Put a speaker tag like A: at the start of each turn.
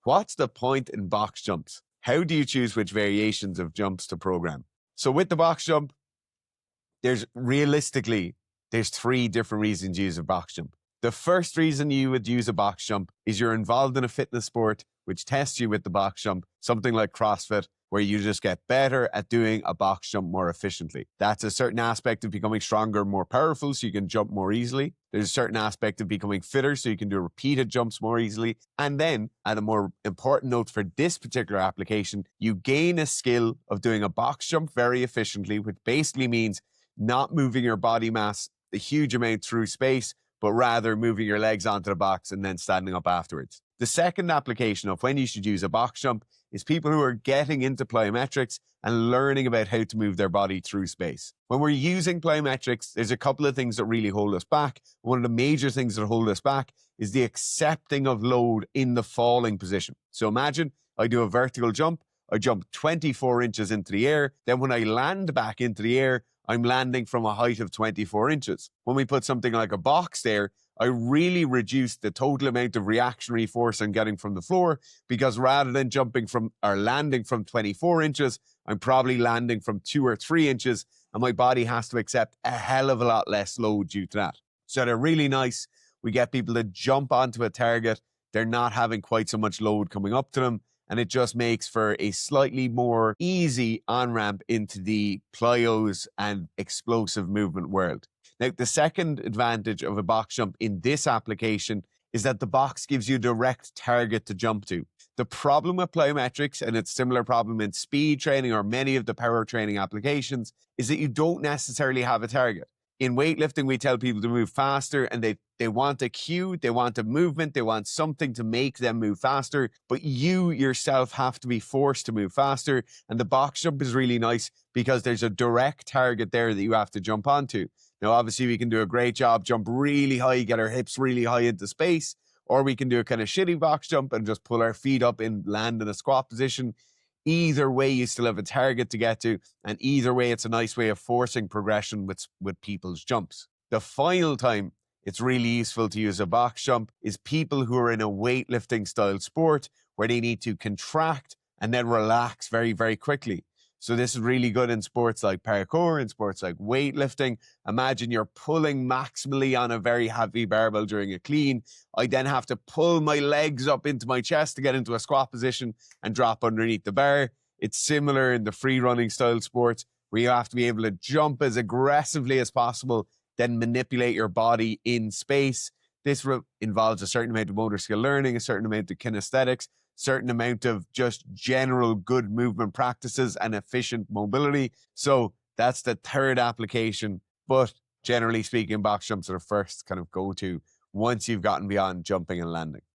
A: What's the point in box jumps? How do you choose which variations of jumps to program? So with the box jump, there's three different reasons you use a box jump. The first reason you would use a box jump is you're involved in a fitness sport which tests you with the box jump, something like CrossFit, where you just get better at doing a box jump more efficiently. That's a certain aspect of becoming stronger, more powerful, so you can jump more easily. There's a certain aspect of becoming fitter, so you can do repeated jumps more easily. And then, at a more important note for this particular application, you gain a skill of doing a box jump very efficiently, which basically means not moving your body mass a huge amount through space, but rather moving your legs onto the box and then standing up afterwards. The second application of when you should use a box jump is people who are getting into plyometrics and learning about how to move their body through space. When we're using plyometrics, there's a couple of things that really hold us back. One of the major things that hold us back is the accepting of load in the falling position. So imagine I do a vertical jump, I jump 24 inches into the air, then when I land back into the air, I'm landing from a height of 24 inches. When we put something like a box there, I really reduce the total amount of reactionary force I'm getting from the floor, because rather than jumping from or landing from 24 inches, I'm probably landing from 2 or 3 inches, and my body has to accept a hell of a lot less load due to that. So they're really nice. We get people to jump onto a target. They're not having quite so much load coming up to them, and it just makes for a slightly more easy on-ramp into the plyos and explosive movement world. Now, the second advantage of a box jump in this application is that the box gives you a direct target to jump to. The problem with plyometrics, and it's a similar problem in speed training or many of the power training applications, is that you don't necessarily have a target. In weightlifting, we tell people to move faster, and they want a cue, they want a movement, they want something to make them move faster, but you yourself have to be forced to move faster. And the box jump is really nice because there's a direct target there that you have to jump onto. Now, obviously, we can do a great job, jump really high, get our hips really high into space, or we can do a kind of shitty box jump and just pull our feet up and land in a squat position. Either way, you still have a target to get to, and either way, it's a nice way of forcing progression with people's jumps. The final time it's really useful to use a box jump is people who are in a weightlifting style sport where they need to contract and then relax very, very quickly. So this is really good in sports like parkour, in sports like weightlifting. Imagine you're pulling maximally on a very heavy barbell during a clean. I then have to pull my legs up into my chest to get into a squat position and drop underneath the bar. It's similar in the free running style sports where you have to be able to jump as aggressively as possible, then manipulate your body in space. This involves a certain amount of motor skill learning, a certain amount of kinesthetics, certain amount of just general good movement practices and efficient mobility. So that's the third application. But generally speaking, box jumps are first kind of go-to once you've gotten beyond jumping and landing.